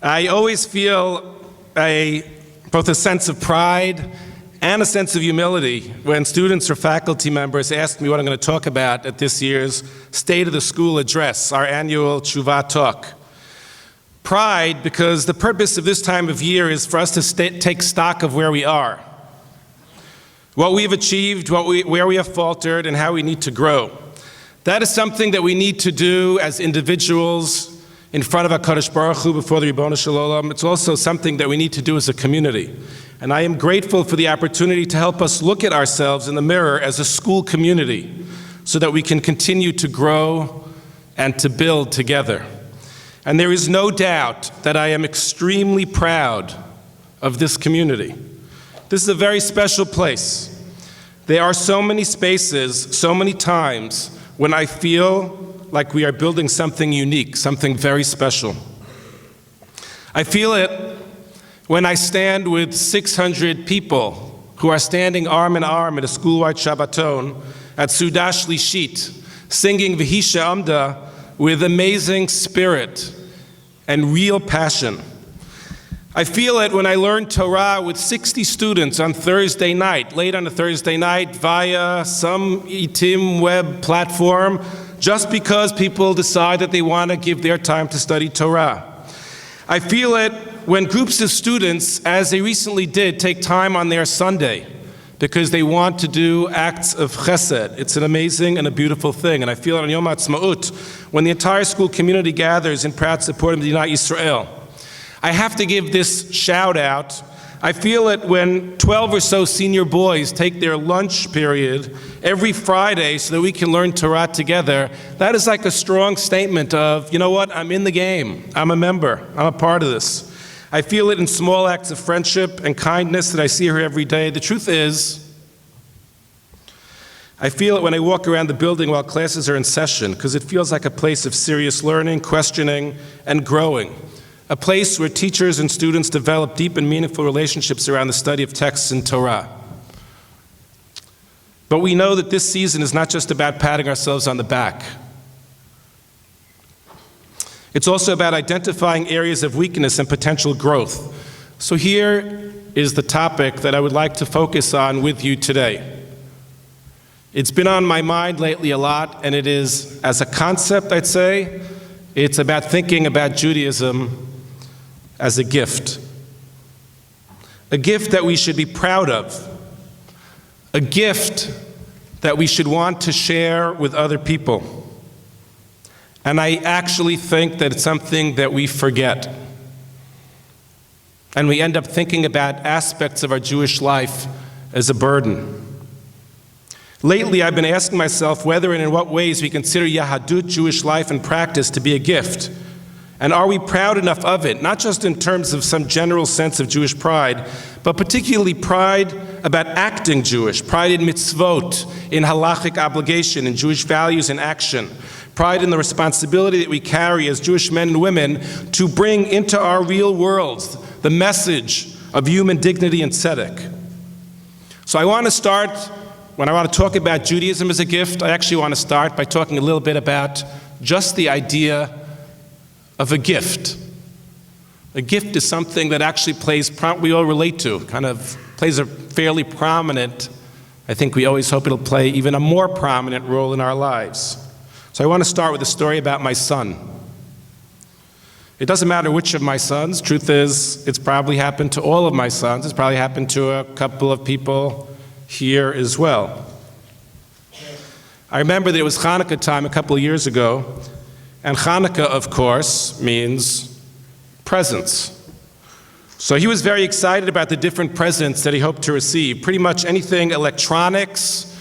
I always feel both a sense of pride and a sense of humility when students or faculty members ask me what I'm going to talk about at this year's State of the School Address, our annual Tshuva talk. Pride, because the purpose of this time of year is for us to take stock of where we are, what we've achieved, where we have faltered, and how we need to grow. That is something that we need to do as individuals in front of HaKadosh Baruch Hu before the Ribono Shel Olam. It's also something that we need to do as a community. And I am grateful for the opportunity to help us look at ourselves in the mirror as a school community so that we can continue to grow and to build together. And there is no doubt that I am extremely proud of this community. This is a very special place. There are so many spaces, so many times when I feel like we are building something unique, something very special. I feel it when I stand with 600 people who are standing arm in arm at a school-wide Shabbaton at Suda Shlishit, singing V'hi She'amda with amazing spirit and real passion. I feel it when I learn Torah with 60 students on Thursday night, late on a Thursday night, via some eTim web platform, just because people decide that they want to give their time to study Torah. I feel it when groups of students, as they recently did, take time on their Sunday because they want to do acts of chesed. It's an amazing and a beautiful thing. And I feel it on Yom HaAtzmaut when the entire school community gathers in proud support of the United Israel. I have to give this shout out. I feel it when 12 or so senior boys take their lunch period every Friday so that we can learn Torah together. That is like a strong statement of, you know what, I'm in the game. I'm a member. I'm a part of this. I feel it in small acts of friendship and kindness that I see here every day. The truth is, I feel it when I walk around the building while classes are in session because it feels like a place of serious learning, questioning, and growing. A place where teachers and students develop deep and meaningful relationships around the study of texts in Torah. But we know that this season is not just about patting ourselves on the back. It's also about identifying areas of weakness and potential growth. So here is the topic that I would like to focus on with you today. It's been on my mind lately a lot, and it is, as a concept, I'd say, it's about thinking about Judaism as a gift that we should be proud of, a gift that we should want to share with other people. And I actually think that it's something that we forget. And we end up thinking about aspects of our Jewish life as a burden. Lately, I've been asking myself whether and in what ways we consider Yahadut, Jewish life and practice, to be a gift. And are we proud enough of it, not just in terms of some general sense of Jewish pride, but particularly pride about acting Jewish, pride in mitzvot, in halachic obligation, in Jewish values and action, pride in the responsibility that we carry as Jewish men and women to bring into our real worlds the message of human dignity and tzedek. So I want to start, when I want to talk about Judaism as a gift, I actually want to start by talking a little bit about just the idea of a gift. A gift is something that actually we all relate to, kind of plays a fairly prominent, I think we always hope it'll play even a more prominent role in our lives. So I want to start with a story about my son. It doesn't matter which of my sons. Truth is, it's probably happened to all of my sons. It's probably happened to a couple of people here as well. I remember that it was Hanukkah time a couple of years ago, and Hanukkah, of course, means presents. So he was very excited about the different presents that he hoped to receive. Pretty much anything electronics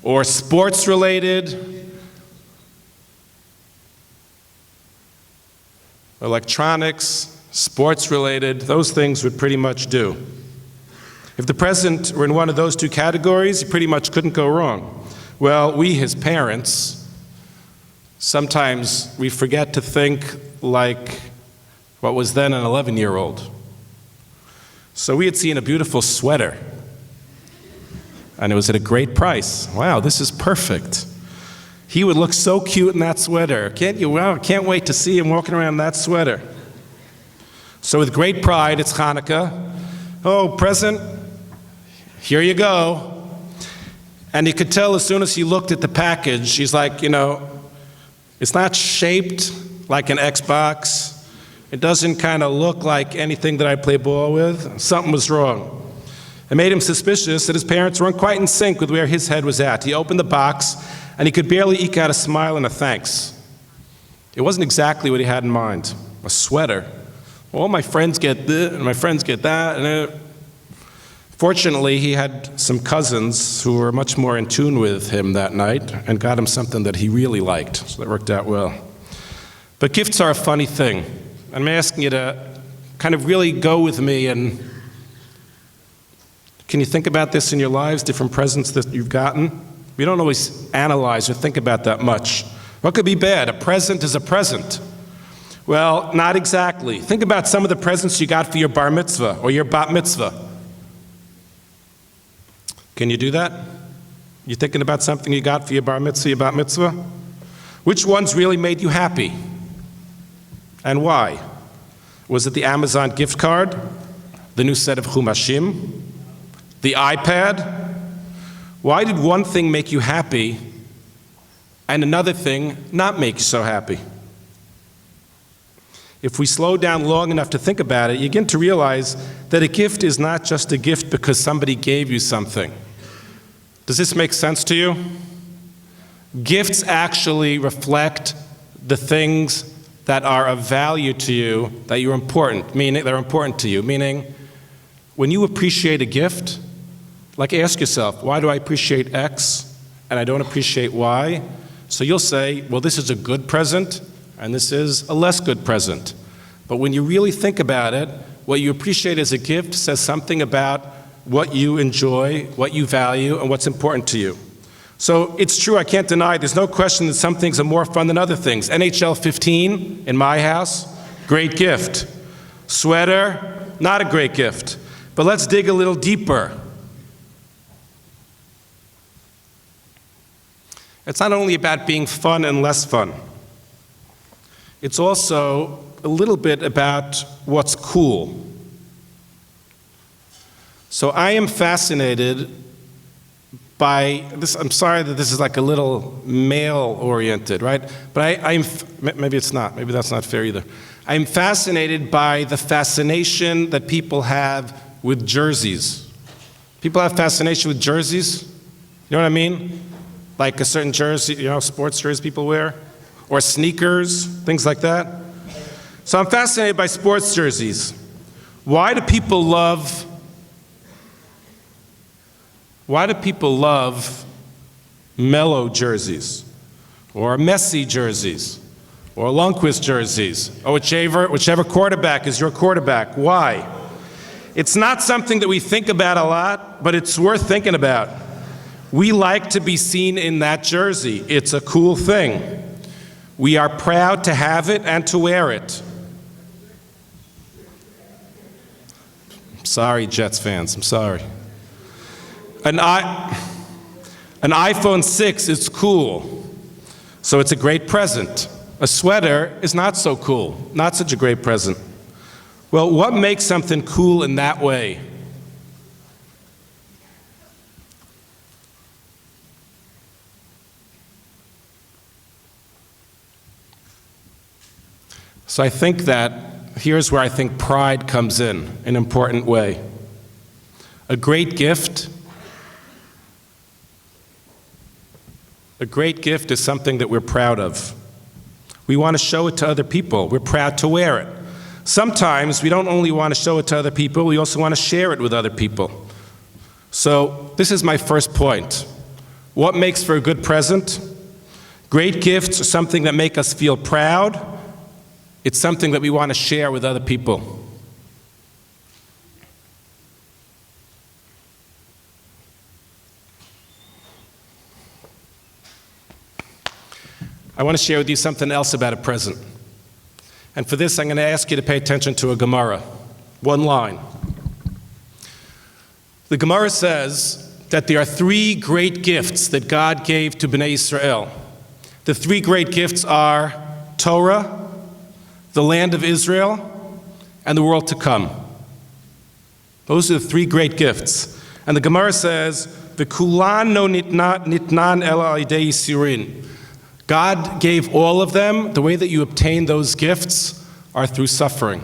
or sports related. Electronics, sports related, those things would pretty much do. If the present were in one of those two categories, you pretty much couldn't go wrong. Well, we, his parents, sometimes we forget to think like what was then an 11-year-old. So we had seen a beautiful sweater, and it was at a great price. Wow, this is perfect. He would look so cute in that sweater. Can't you? Wow, can't wait to see him walking around in that sweater. So with great pride, it's Hanukkah. Oh, present, here you go. And you could tell as soon as he looked at the package, he's like, it's not shaped like an Xbox. It doesn't kind of look like anything that I play ball with. Something was wrong. It made him suspicious that his parents weren't quite in sync with where his head was at. He opened the box, and he could barely eke out a smile and a thanks. It wasn't exactly what he had in mind. A sweater. Well, my friends get this, and my friends get that. Fortunately, he had some cousins who were much more in tune with him that night and got him something that he really liked, so that worked out well. But gifts are a funny thing. I'm asking you to kind of really go with me, and can you think about this in your lives, different presents that you've gotten? We don't always analyze or think about that much. What could be bad? A present is a present. Well, not exactly. Think about some of the presents you got for your bar mitzvah or your bat mitzvah. Can you do that? You thinking about something you got for your bar mitzvah, your bat mitzvah? Which ones really made you happy? And why? Was it the Amazon gift card? The new set of chumashim? The iPad? Why did one thing make you happy and another thing not make you so happy? If we slow down long enough to think about it, you begin to realize that a gift is not just a gift because somebody gave you something. Does this make sense to you? Gifts actually reflect the things that are of value to you, that you're important, meaning they're important to you. Meaning, when you appreciate a gift, like ask yourself, why do I appreciate X and I don't appreciate Y? So you'll say, well, this is a good present and this is a less good present. But when you really think about it, what you appreciate as a gift says something about what you enjoy, what you value, and what's important to you. So it's true, I can't deny, there's no question that some things are more fun than other things. NHL 15 in my house, great gift. Sweater, not a great gift. But let's dig a little deeper. It's not only about being fun and less fun. It's also a little bit about what's cool. So I am fascinated by this. I'm sorry that this is like a little male-oriented, right? But maybe it's not. Maybe that's not fair either. I'm fascinated by the fascination that people have with jerseys. People have fascination with jerseys. You know what I mean? Like a certain jersey, sports jerseys people wear, or sneakers, things like that. So I'm fascinated by sports jerseys. Why do people love Melo jerseys, or Messi jerseys, or Lundqvist jerseys, or whichever quarterback is your quarterback? Why? It's not something that we think about a lot, but it's worth thinking about. We like to be seen in that jersey. It's a cool thing. We are proud to have it and to wear it. I'm sorry, Jets fans, I'm sorry. An iPhone 6 is cool, so it's a great present. A sweater is not so cool, not such a great present. Well, what makes something cool in that way? So I think that here's where I think pride comes in an important way. A great gift is something that we're proud of. We want to show it to other people. We're proud to wear it. Sometimes we don't only want to show it to other people, we also want to share it with other people. So this is my first point. What makes for a good present? Great gifts are something that make us feel proud. It's something that we want to share with other people. I want to share with you something else about a present. And for this, I'm going to ask you to pay attention to a Gemara. One line. The Gemara says that there are three great gifts that God gave to Bnei Israel. The three great gifts are Torah, the land of Israel, and the world to come. Those are the three great gifts. And the Gemara says, "V'kulan no nitnan ela al yidei yisurin." God gave all of them. The way that you obtain those gifts are through suffering.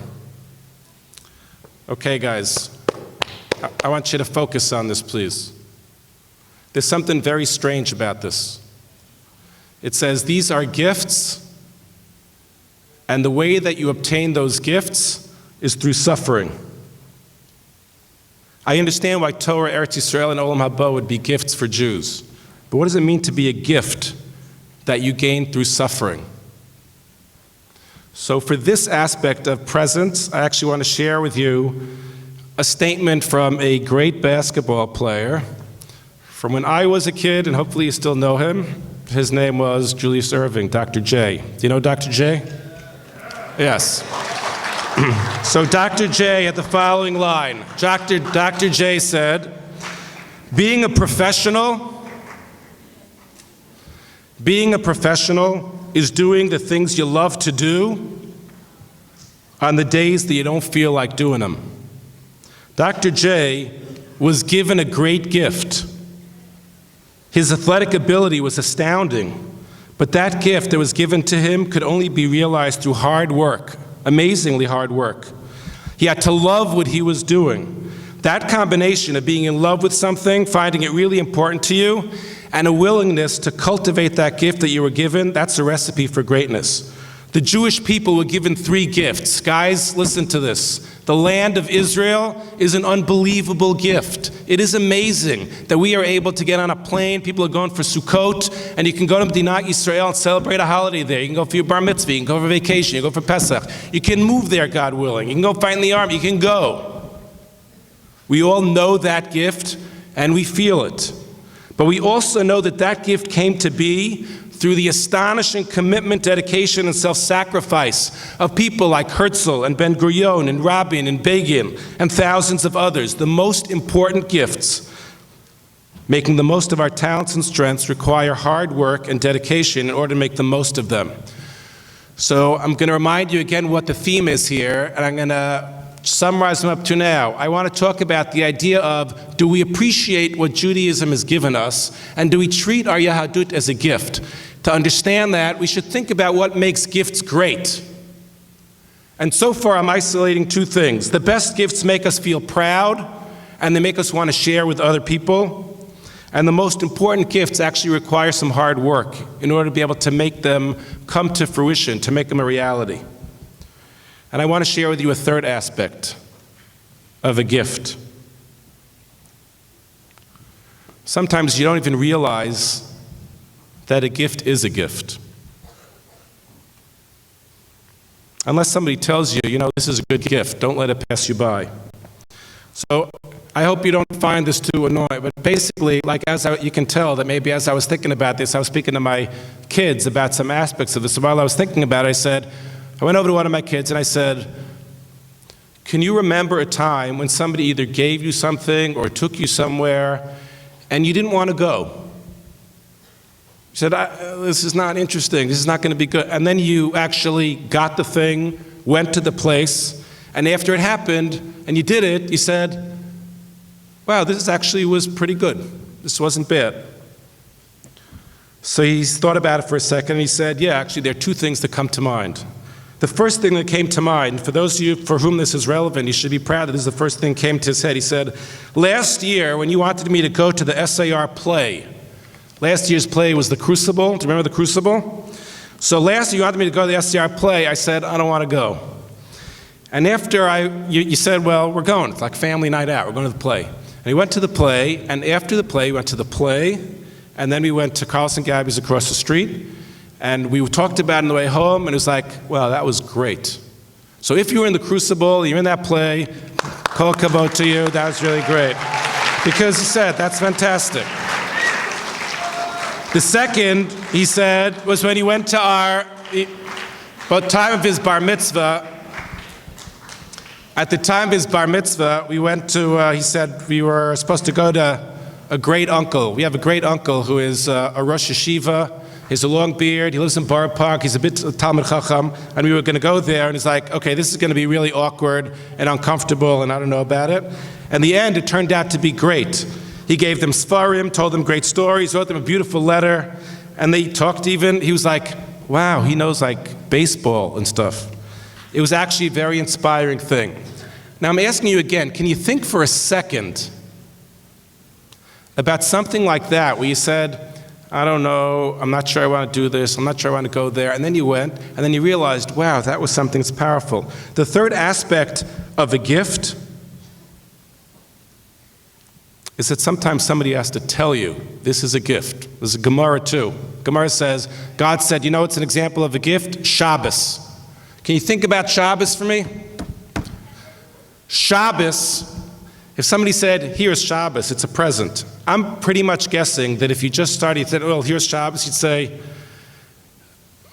Okay, guys, I want you to focus on this, please. There's something very strange about this. It says these are gifts, and the way that you obtain those gifts is through suffering. I understand why Torah, Eretz Yisrael, and Olam Haba would be gifts for Jews. But what does it mean to be a gift that you gain through suffering? So for this aspect of presence, I actually want to share with you a statement from a great basketball player from when I was a kid, and hopefully you still know him. His name was Julius Erving, Dr. J. Do you know Dr. J? Yes. So Dr. J had the following line. Dr. J said, being a professional is doing the things you love to do on the days that you don't feel like doing them. Dr. J was given a great gift. His athletic ability was astounding, but that gift that was given to him could only be realized through hard work, amazingly hard work. He had to love what he was doing. That combination of being in love with something, finding it really important to you, and a willingness to cultivate that gift that you were given, that's a recipe for greatness. The Jewish people were given three gifts. Guys, listen to this. The land of Israel is an unbelievable gift. It is amazing that we are able to get on a plane. People are going for Sukkot, and you can go to Medinat Yisrael and celebrate a holiday there. You can go for your bar mitzvah, you can go for vacation, you can go for Pesach. You can move there, God willing. You can go fight in the army, you can go. We all know that gift, and we feel it. But we also know that that gift came to be through the astonishing commitment, dedication, and self-sacrifice of people like Herzl and Ben-Gurion and Rabin and Begin and thousands of others. The most important gifts, making the most of our talents and strengths, require hard work and dedication in order to make the most of them. So I'm going to remind you again what the theme is here, and I'm going to summarize them up to now. I want to talk about the idea of, do we appreciate what Judaism has given us, and do we treat our Yahadut as a gift? To understand that, we should think about what makes gifts great. And so far, I'm isolating two things. The best gifts make us feel proud, and they make us want to share with other people. And the most important gifts actually require some hard work in order to be able to make them come to fruition, to make them a reality. And I want to share with you a third aspect of a gift. Sometimes you don't even realize that a gift is a gift. Unless somebody tells you, this is a good gift, don't let it pass you by. So I hope you don't find this too annoying, but basically, you can tell that maybe as I was thinking about this, I was speaking to my kids about some aspects of this. So while I was thinking about it, I went over to one of my kids and I said, can you remember a time when somebody either gave you something or took you somewhere and you didn't want to go? You said, this is not interesting, this is not going to be good. And then you actually got the thing, went to the place, and after it happened and you did it, you said, wow, this actually was pretty good. This wasn't bad. So he thought about it for a second and he said, yeah, actually there are two things that come to mind. The first thing that came to mind, for those of you for whom this is relevant, you should be proud that this is the first thing that came to his head. He said, last year when you wanted me to go to the SAR play, last year's play was The Crucible. Do you remember The Crucible? So last year you wanted me to go to the SAR play. I said, I don't want to go. And after you said, well, we're going. It's like family night out. We're going to the play. And he went to the play, and after the play, we went to the play, and then we went to Carlson Gabby's across the street. And we talked about it on the way home, and it was like, well, that was great. So if you were in The Crucible, you're in that play, kol kavod to you, that was really great. Because he said, that's fantastic. The second, he said, was when he went to the time of his bar mitzvah. At the time of his bar mitzvah, we went to, he said, we were supposed to go to a great uncle. We have a great uncle who is a Rosh Yeshiva. He has a long beard. He lives in Borough Park. He's a bit Talmud Chacham. And we were going to go there, and he's like, okay, this is going to be really awkward and uncomfortable, and I don't know about it. In the end, it turned out to be great. He gave them Sfarim, told them great stories, wrote them a beautiful letter, and they talked even. He was like, wow, he knows like baseball and stuff. It was actually a very inspiring thing. Now I'm asking you again, can you think for a second about something like that where you said, I don't know, I'm not sure I want to do this, I'm not sure I want to go there, and then you went, and then you realized, wow, that was something that's powerful. The third aspect of a gift is that sometimes somebody has to tell you, this is a gift. There's a Gemara too. Gemara says, God said, you know what's an example of a gift? Shabbos. Can you think about Shabbos for me? Shabbos, if somebody said, here's Shabbos, it's a present. I'm pretty much guessing that if you just started, you said, well, here's Shabbos, you'd say,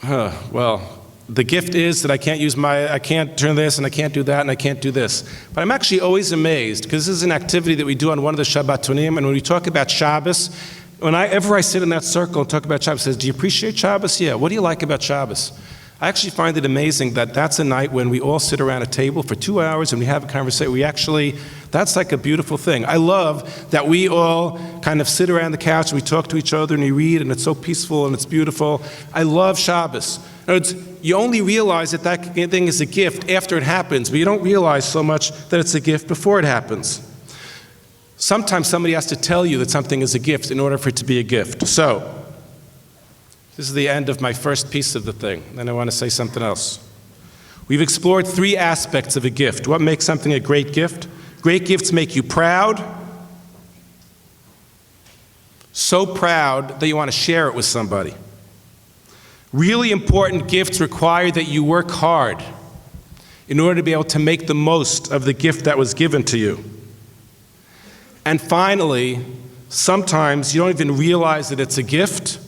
well, the gift is that I can't turn this, and I can't do that, and I can't do this. But I'm actually always amazed, because this is an activity that we do on one of the Shabbatonim, and when we talk about Shabbos, whenever I sit in that circle and talk about Shabbos, it says, do you appreciate Shabbos? Yeah. What do you like about Shabbos? I actually find it amazing that that's a night when we all sit around a table for 2 hours and we have a conversation. That's like a beautiful thing. I love that we all kind of sit around the couch and we talk to each other and we read, and it's so peaceful and it's beautiful. I love Shabbos. In other words, you only realize that that thing is a gift after it happens, but you don't realize so much that it's a gift before it happens. Sometimes somebody has to tell you that something is a gift in order for it to be a gift. So, this is the end of my first piece of the thing. Then I want to say something else. We've explored 3 aspects of a gift. What makes something a great gift? Great gifts make you proud. So proud that you want to share it with somebody. Really important gifts require that you work hard in order to be able to make the most of the gift that was given to you. And finally, sometimes you don't even realize that it's a gift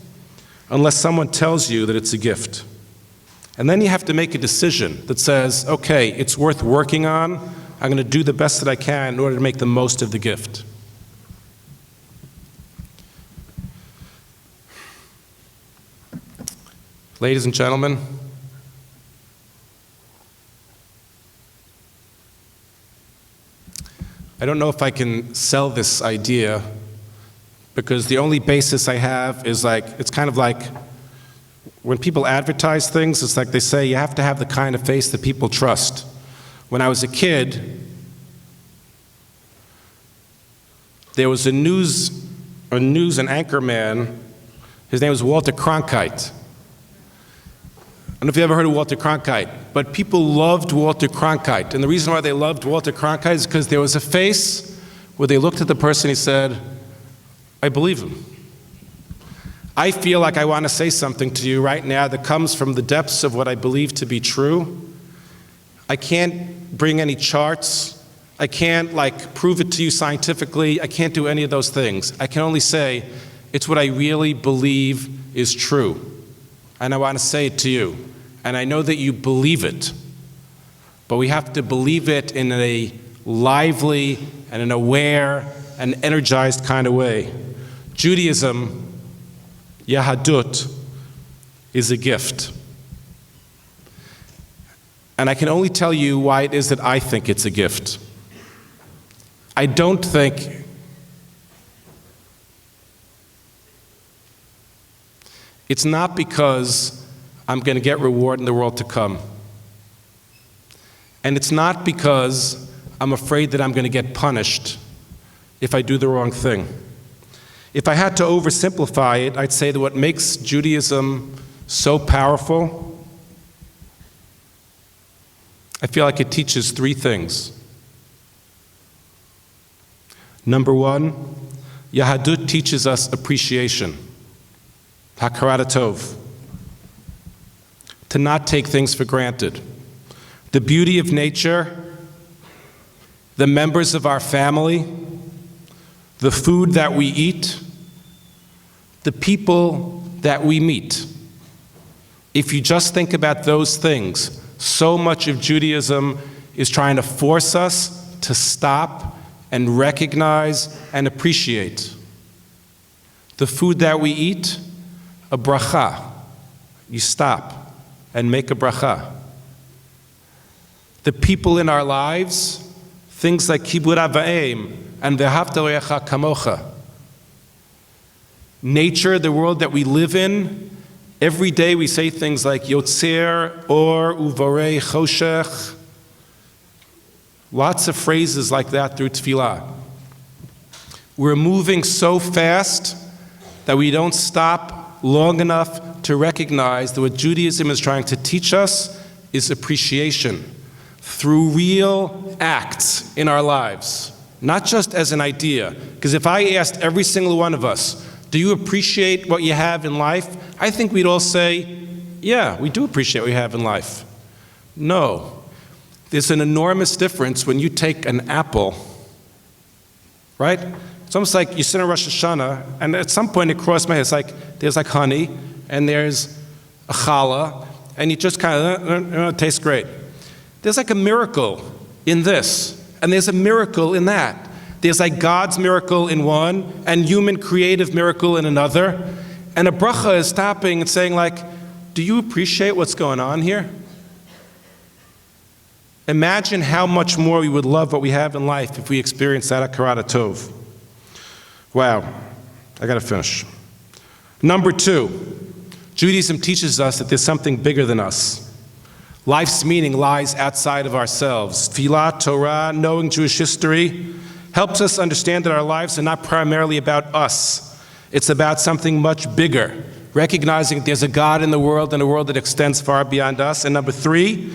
unless someone tells you that it's a gift. And then you have to make a decision that says, okay, it's worth working on. I'm going to do the best that I can in order to make the most of the gift. Ladies and gentlemen, I don't know if I can sell this idea, because the only basis I have is it's kind of like when people advertise things, it's like they say you have to have the kind of face that people trust. When I was a kid, there was a news and anchor man. His name was Walter Cronkite. I don't know if you ever heard of Walter Cronkite, but people loved Walter Cronkite. And the reason why they loved Walter Cronkite is because there was a face where they looked at the person and he said, I believe him. I feel like I want to say something to you right now that comes from the depths of what I believe to be true. I can't bring any charts. I can't prove it to you scientifically. I can't do any of those things. I can only say it's what I really believe is true. And I want to say it to you. And I know that you believe it. But we have to believe it in a lively and an aware and energized kind of way. Judaism, Yahadut, is a gift. And I can only tell you why it is that I think it's a gift. I don't think it's not because I'm going to get reward in the world to come. And it's not because I'm afraid that I'm going to get punished if I do the wrong thing. If I had to oversimplify it, I'd say that what makes Judaism so powerful, I feel like it teaches 3 things. Number 1, Yahadut teaches us appreciation, hakarat tov, to not take things for granted. The beauty of nature, the members of our family, the food that we eat, the people that we meet. If you just think about those things, so much of Judaism is trying to force us to stop and recognize and appreciate the food that we eat, a bracha. You stop and make a bracha. The people in our lives, things like kibud av va'em and v'ahavta l'reacha kamocha. Nature, the world that we live in, every day we say things like yotzer, or, uvarei, choshech. Lots of phrases like that through tefillah. We're moving so fast that we don't stop long enough to recognize that what Judaism is trying to teach us is appreciation through real acts in our lives, not just as an idea. Because if I asked every single one of us, do you appreciate what you have in life? I think we'd all say, yeah, we do appreciate what we have in life. No. There's an enormous difference when you take an apple, right? It's almost like you sit in Rosh Hashanah, and at some point it crossed my head, it's like, there's like honey, and there's a challah, and you just kind of, it tastes great. There's like a miracle in this, and there's a miracle in that. There's like God's miracle in one, and human creative miracle in another, and a bracha is stopping and saying like, do you appreciate what's going on here? Imagine how much more we would love what we have in life if we experienced that Hakarat Tov. Wow, I gotta finish. Number 2, Judaism teaches us that there's something bigger than us. Life's meaning lies outside of ourselves. Tefillah, Torah, knowing Jewish history, helps us understand that our lives are not primarily about us. It's about something much bigger, recognizing that there's a God in the world and a world that extends far beyond us. And number 3,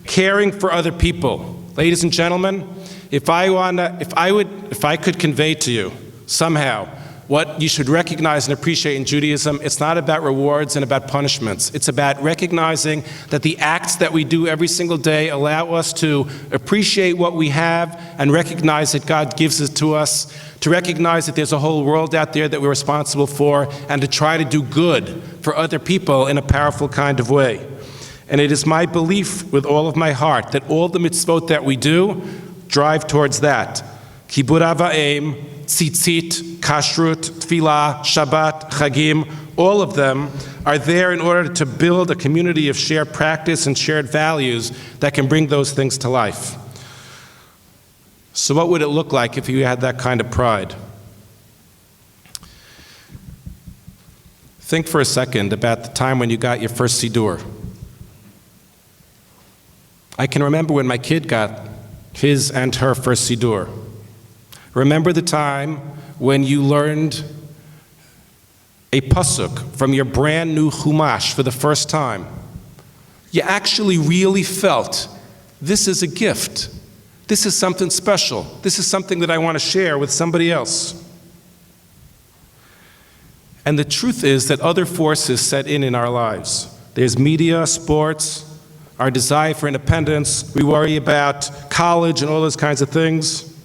caring for other people. Ladies and gentlemen, if I could convey to you somehow what you should recognize and appreciate in Judaism, it's not about rewards and about punishments. It's about recognizing that the acts that we do every single day allow us to appreciate what we have and recognize that God gives it to us, to recognize that there's a whole world out there that we're responsible for, and to try to do good for other people in a powerful kind of way. And it is my belief with all of my heart that all the mitzvot that we do drive towards that. Kibud av va'em, tzitzit, kashrut, tefillah, Shabbat, chagim, all of them are there in order to build a community of shared practice and shared values that can bring those things to life. So what would it look like if you had that kind of pride? Think for a second about the time when you got your first siddur. I can remember when my kid got his and her first siddur. Remember the time when you learned a pasuk from your brand new chumash for the first time. You actually really felt, this is a gift. This is something special. This is something that I want to share with somebody else. And the truth is that other forces set in our lives. There's media, sports, our desire for independence, we worry about college and all those kinds of things.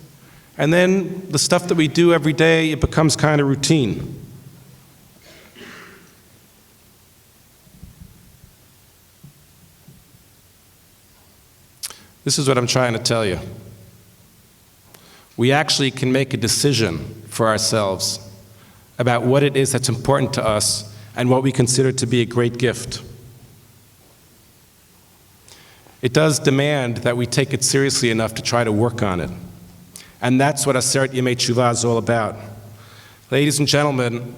And then the stuff that we do every day, it becomes kind of routine. This is what I'm trying to tell you. We actually can make a decision for ourselves about what it is that's important to us and what we consider to be a great gift. It does demand that we take it seriously enough to try to work on it. And that's what Aseret Yemei Teshuvah is all about. Ladies and gentlemen,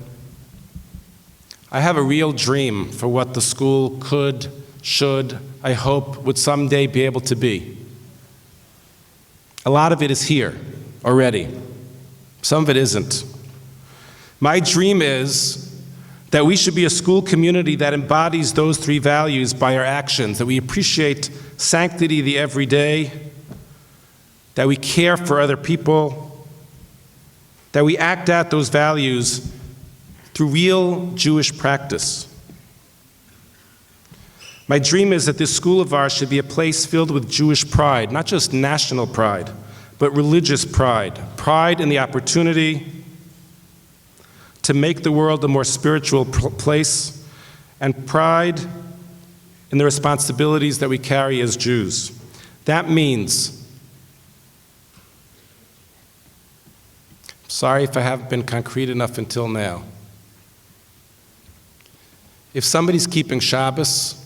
I have a real dream for what the school could, should, I hope, would someday be able to be. A lot of it is here already. Some of it isn't. My dream is that we should be a school community that embodies those 3 values by our actions, that we appreciate sanctity the everyday, that we care for other people, that we act out those values through real Jewish practice. My dream is that this school of ours should be a place filled with Jewish pride, not just national pride, but religious pride. Pride in the opportunity to make the world a more spiritual place, and pride in the responsibilities that we carry as Jews. That means, sorry if I haven't been concrete enough until now, If somebody's keeping Shabbos,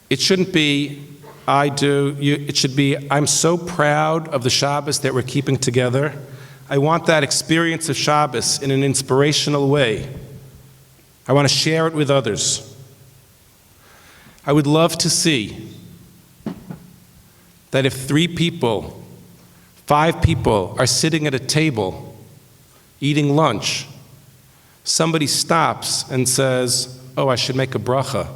it shouldn't be, I do, it should be, I'm so proud of the Shabbos that we're keeping together. I want that experience of Shabbos in an inspirational way. I want to share it with others. I would love to see that if 3 people, 5 people are sitting at a table eating lunch, somebody stops and says, oh, I should make a bracha.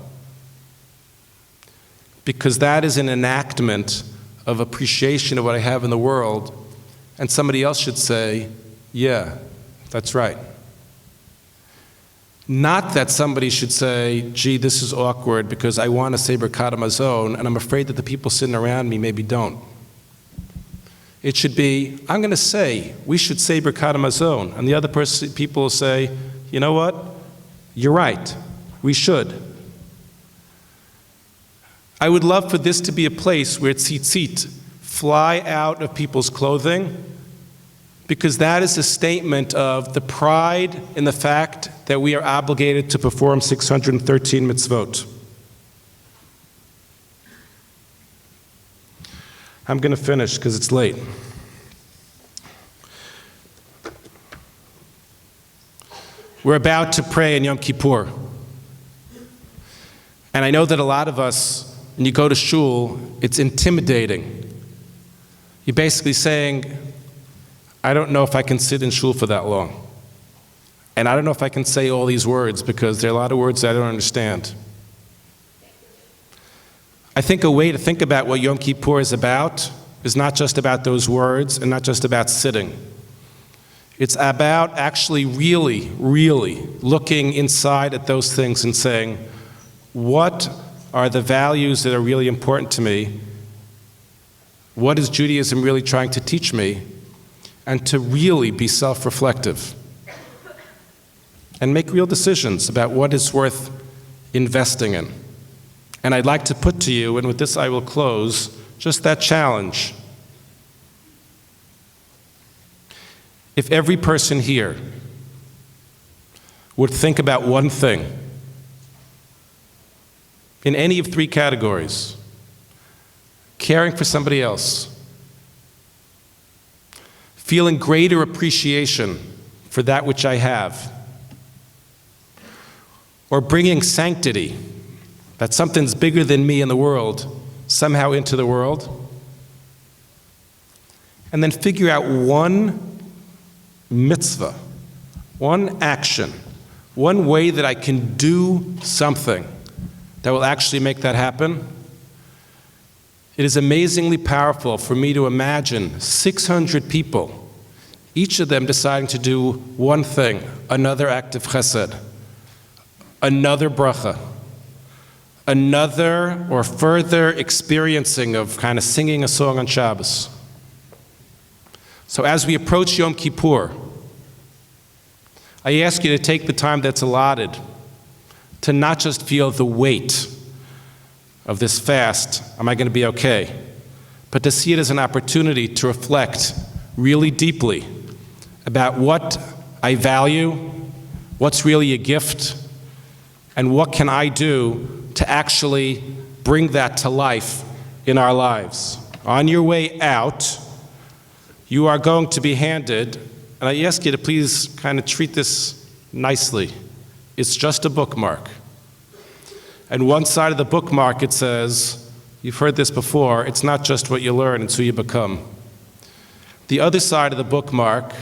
Because that is an enactment of appreciation of what I have in the world, and somebody else should say, yeah, that's right. Not that somebody should say, gee, this is awkward because I want to say Birkat Hamazon, and I'm afraid that the people sitting around me maybe don't. It should be, I'm going to say, we should say Birkat Hamazon, and the other people will say, you know what? You're right. We should. I would love for this to be a place where tzitzit fly out of people's clothing, because that is a statement of the pride in the fact that we are obligated to perform 613 mitzvot. I'm going to finish because it's late. We're about to pray in Yom Kippur. And I know that a lot of us, when you go to shul, it's intimidating. You're basically saying, I don't know if I can sit in shul for that long. And I don't know if I can say all these words because there are a lot of words I don't understand. I think a way to think about what Yom Kippur is about is not just about those words and not just about sitting. It's about actually really, really looking inside at those things and saying, what are the values that are really important to me? What is Judaism really trying to teach me? And to really be self-reflective and make real decisions about what is worth investing in. And I'd like to put to you, and with this I will close, just that challenge. If every person here would think about one thing in any of 3 categories, caring for somebody else, feeling greater appreciation for that which I have, or bringing sanctity, that something's bigger than me in the world, somehow into the world, and then figure out one mitzvah, one action, one way that I can do something that will actually make that happen. It is amazingly powerful for me to imagine 600 people, each of them deciding to do one thing, another act of chesed, another bracha, another or further experiencing of kind of singing a song on Shabbos. So as we approach Yom Kippur, I ask you to take the time that's allotted to not just feel the weight of this fast, am I going to be okay? But to see it as an opportunity to reflect really deeply about what I value, what's really a gift, and what can I do to actually bring that to life in our lives. On your way out, you are going to be handed, and I ask you to please kind of treat this nicely. It's just a bookmark. And one side of the bookmark it says, you've heard this before, it's not just what you learn, it's who you become. The other side of the bookmark,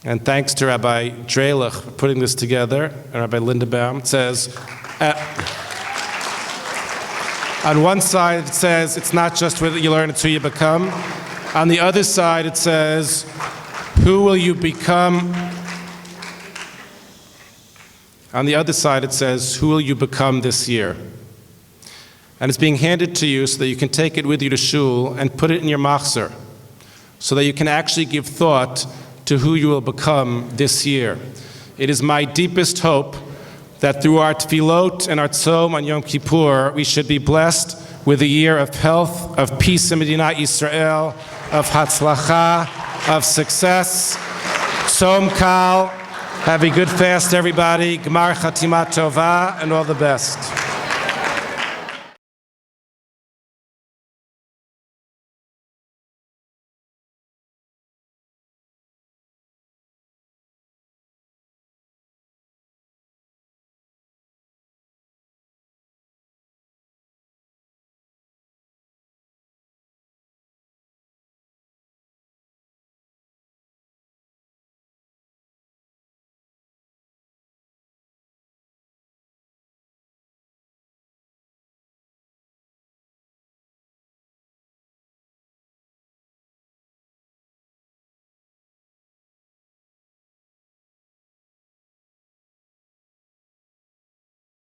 and thanks to Rabbi Drelich for putting this together, and Rabbi Lindenbaum, it says, on one side it says, it's not just what you learn, it's who you become. On the other side it says, who will you become? On the other side it says, who will you become this year? And it's being handed to you so that you can take it with you to shul and put it in your machzor, so that you can actually give thought to who you will become this year. It is my deepest hope that through our tefillot and our tzom on Yom Kippur, we should be blessed with a year of health, of peace in Medina Israel, of hatzlacha, of success, tzom kal, Have a good fast, everybody. Gmar Chatima Tova, and all the best.